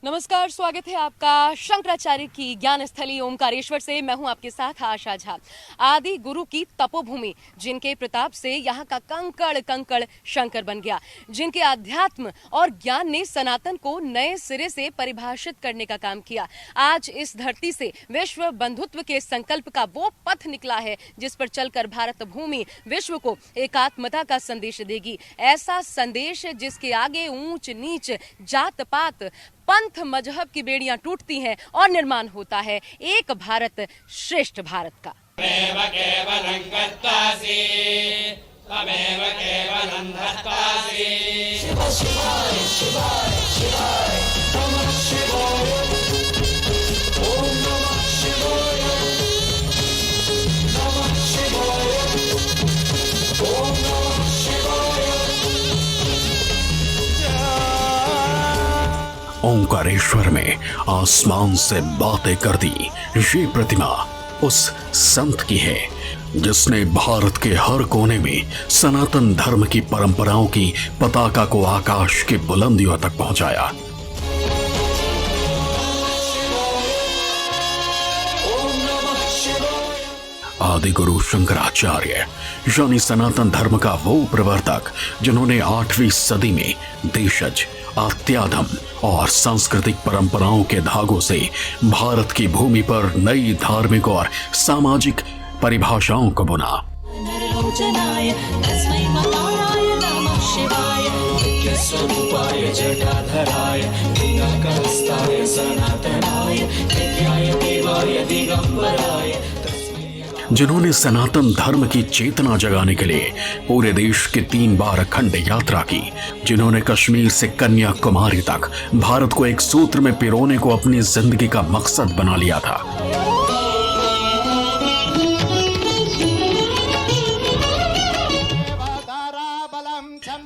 नमस्कार, स्वागत है आपका शंकराचार्य की ज्ञान स्थली ओमकारेश्वर से। मैं हूं आपके साथ आशा झा। आदि गुरु की तपोभूमि, जिनके प्रताप से यहाँ का कंकड़ कंकड़ शंकर बन गया, जिनके आध्यात्म और ज्ञान ने सनातन को नए सिरे से परिभाषित करने का काम किया। आज इस धरती से विश्व बंधुत्व के संकल्प का वो पथ निकला है जिस पर चलकर भारत भूमि विश्व को एकात्मता का संदेश देगी। ऐसा संदेश जिसके आगे ऊंच नीच, जात पात, पंथ मजहब की बेड़ियां टूटती हैं और निर्माण होता है एक भारत श्रेष्ठ भारत का। ओंकारेश्वर में आसमान से बातें कर दी ये प्रतिमा उस संत की है जिसने भारत के हर कोने में सनातन धर्म की परंपराओं की पताका को आकाश की बुलंदियों तक पहुंचाया। आदि गुरु शंकराचार्य यानी सनातन धर्म का वो प्रवर्तक जिन्होंने 8वीं सदी में देशज, अत्याधम और सांस्कृतिक परंपराओं के धागों से भारत की भूमि पर नई धार्मिक और सामाजिक परिभाषाओं को बुना। जिन्होंने सनातन धर्म की चेतना जगाने के लिए पूरे देश के 3 बार अखंड यात्रा की, जिन्होंने कश्मीर से कन्याकुमारी तक भारत को एक सूत्र में पिरोने को अपनी जिंदगी का मकसद बना लिया था।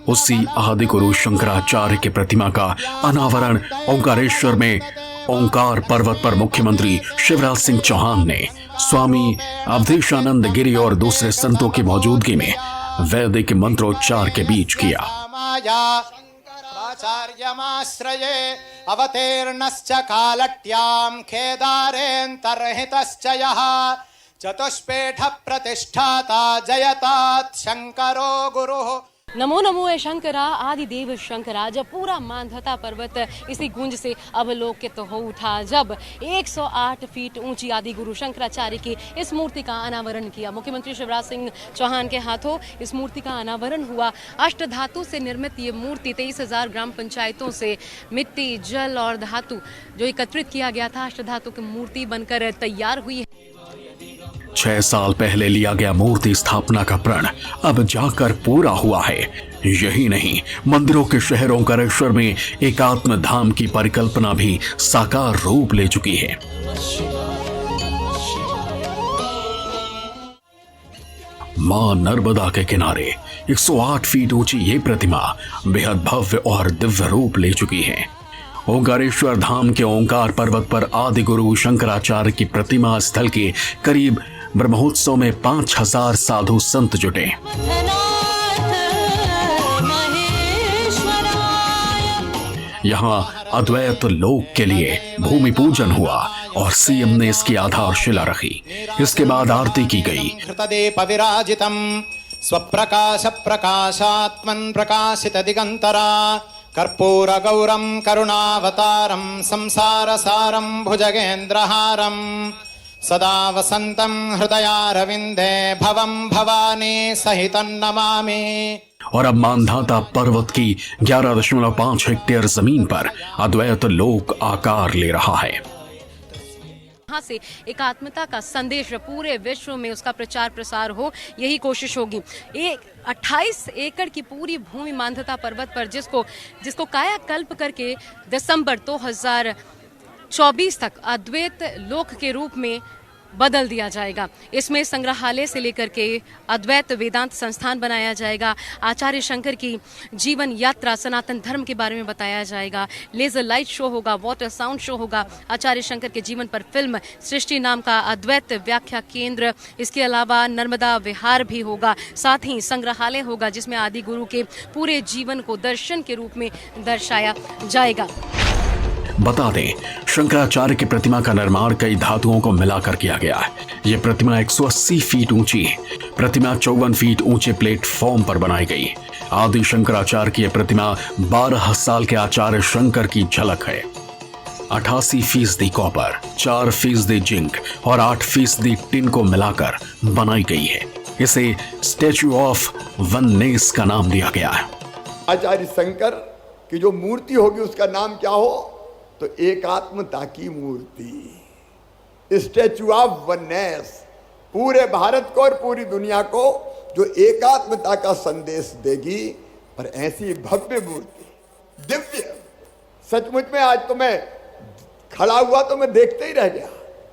उसी आदि गुरु शंकराचार्य की प्रतिमा का अनावरण ओंकारेश्वर में ओंकार पर्वत पर मुख्यमंत्री शिवराज सिंह चौहान ने स्वामी अवधेशानंद गिरी और दूसरे संतों की मौजूदगी में वैदिक मंत्रोच्चार के बीच किया। अवतीर्णश्च कालट्यां खेदारेऽन्तर्हितश्च यः चतुष्पेठ प्रतिष्ठाता जयतात् शंकरो गुरुः। नमो नमो ए शंकरा, आदिदेव शंकरा। जब पूरा मानधता पर्वत इसी गूंज से अवलोकित हो उठा, जब 108 फीट ऊंची आदि गुरु शंकराचार्य की इस मूर्ति का अनावरण किया, मुख्यमंत्री शिवराज सिंह चौहान के हाथों इस मूर्ति का अनावरण हुआ। अष्टधातु से निर्मित ये मूर्ति 23,000 ग्राम पंचायतों से मिट्टी, जल और धातु जो एकत्रित किया गया था, अष्टधातु की मूर्ति बनकर तैयार हुई है। 6 साल पहले लिया गया मूर्ति स्थापना का प्रण अब जाकर पूरा हुआ है। यही नहीं, मंदिरों के शहर ओंकारेश्वर में एकात्म धाम की परिकल्पना भी साकार रूप ले चुकी है। मां नर्मदा के किनारे 108 फीट ऊंची ये प्रतिमा बेहद भव्य और दिव्य रूप ले चुकी है। ओंकारेश्वर धाम के ओंकार पर्वत पर आदि गुरु शंकराचार्य की प्रतिमा स्थल के करीब ब्रह्मोत्सव में 5,000 साधु संत जुटे। यहाँ अद्वैत लोक के लिए भूमि पूजन हुआ और सीएम ने इसकी आधारशिला रखी। इसके बाद आरती की गई। स्वप्रकाश प्रकाशात्मन प्रकाशित दिगंतरा कर्पूर गौरम करुणावतारम संसार सारम भुजगेंद्रहारम सदा वसंतम हृदयारविंदे भवम भवानी सहितं नमामि। और अब मानधाता पर्वत की 11.5 हेक्टेयर जमीन पर अद्वैत लोक आकार ले रहा है। यहाँ से एकात्मता का संदेश पूरे विश्व में उसका प्रचार प्रसार हो, यही कोशिश होगी। 28 एकड़ की पूरी भूमि मानधता पर्वत पर जिसको कायाकल्प करके दिसंबर 2024 तक अद्वैत लोक के रूप में बदल दिया जाएगा। इसमें संग्रहालय से लेकर के अद्वैत वेदांत संस्थान बनाया जाएगा। आचार्य शंकर की जीवन यात्रा, सनातन धर्म के बारे में बताया जाएगा। लेजर लाइट शो होगा, वाटर साउंड शो होगा। आचार्य शंकर के जीवन पर फिल्म सृष्टि नाम का अद्वैत व्याख्या केंद्र, इसके अलावा नर्मदा विहार भी होगा। साथ ही संग्रहालय होगा जिसमें आदि गुरु के पूरे जीवन को दर्शन के रूप में दर्शाया जाएगा। बता दें, शंकराचार्य की प्रतिमा का निर्माण कई धातुओं को मिलाकर किया गया है। यह प्रतिमा 180 फीट ऊंची है। प्रतिमा 54 फीट ऊंचे प्लेटफॉर्म पर बनाई गई। आदि शंकराचार्य की यह प्रतिमा 12 साल के आचार्य शंकर की झलक है। 88% कॉपर, 4% जिंक और 8% टिन को मिलाकर बनाई गई है। इसे स्टैच्यू ऑफ वननेस का नाम दिया गया है। आचार्य शंकर की जो मूर्ति होगी उसका नाम क्या हो, तो एकात्मता की मूर्ति, स्टैच्यू ऑफ वननेस। पूरे भारत को और पूरी दुनिया को जो एकात्मता का संदेश देगी, और ऐसी भव्य मूर्ति, दिव्य। सचमुच में आज तो मैं खड़ा हुआ तो मैं देखते ही रह गया।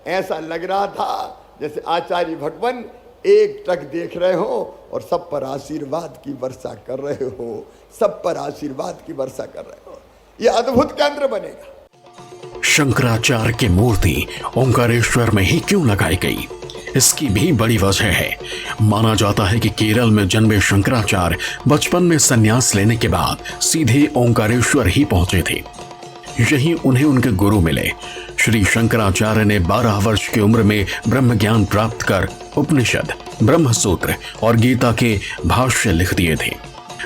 ऐसा लग रहा था जैसे आचार्य भगवान एक टक देख रहे हो और सब पर आशीर्वाद की वर्षा कर रहे हो, सब पर आशीर्वाद की वर्षा कर रहे हो। यह अद्भुत केंद्र बनेगा। शंकराचार्य की मूर्ति ओंकारेश्वर में ही क्यों लगाई गई, इसकी भी बड़ी वजह है। माना जाता है कि केरल में जन्मे शंकराचार्य बचपन में संन्यास लेने के बाद सीधे ओंकारेश्वर ही पहुंचे थे। यहीं उन्हें उनके गुरु मिले। श्री शंकराचार्य ने 12 वर्ष की उम्र में ब्रह्म ज्ञान प्राप्त कर उपनिषद, ब्रह्म सूत्र और गीता के भाष्य लिख दिए थे।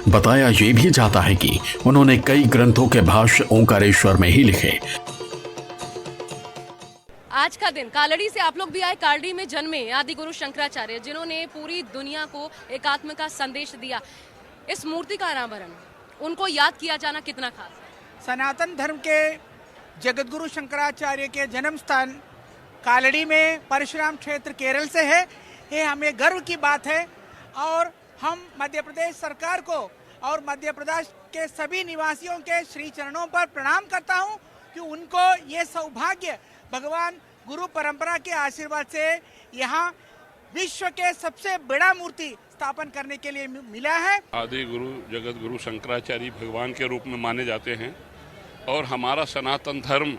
बताया ये भी जाता है कि उन्होंने कई ग्रंथों के भाष्य ओंकारेश्वर में ही लिखे। आज का दिन कालड़ी से आप लोग भी आए। कालड़ी में जन्मे आदि गुरु शंकराचार्य, जिन्होंने पूरी दुनिया को एकात्म का संदेश दिया। इस मूर्ति का अनावरण, उनको याद किया जाना कितना खास है? सनातन धर्म के जगतगुरु शंकराचार्य के जन्म स्थान कालड़ी में परशुराम क्षेत्र केरल से है। ये हमें गर्व की बात है और हम मध्य प्रदेश सरकार को और मध्य प्रदेश के सभी निवासियों के श्री चरणों पर प्रणाम करता हूँ कि उनको ये सौभाग्य भगवान गुरु परंपरा के आशीर्वाद से यहाँ विश्व के सबसे बड़ा मूर्ति स्थापन करने के लिए मिला है। आदि गुरु जगत गुरु शंकराचार्य भगवान के रूप में माने जाते हैं और हमारा सनातन धर्म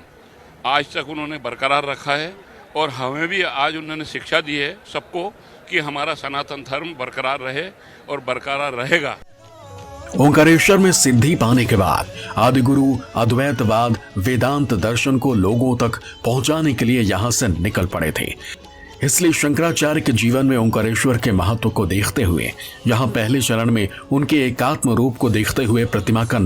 आज तक उन्होंने बरकरार रखा है और हमें भी आज उन्होंने शिक्षा दी है सबको कि हमारा सनातन धर्म बरकरार रहे और बरकरार रहेगा। ओंकारेश्वर में सिद्धि पाने के बाद आदिगुरु अद्वैतवाद, वेदांत दर्शन को लोगों तक पहुंचाने के लिए यहां से निकल पड़े थे। इसलिए शंकराचार्य के जीवन में ओंकारेश्वर के महत्व को देखते हुए यहां पहले चरण में उनके एकात्म रूप को देखते हुए प्रतिमा का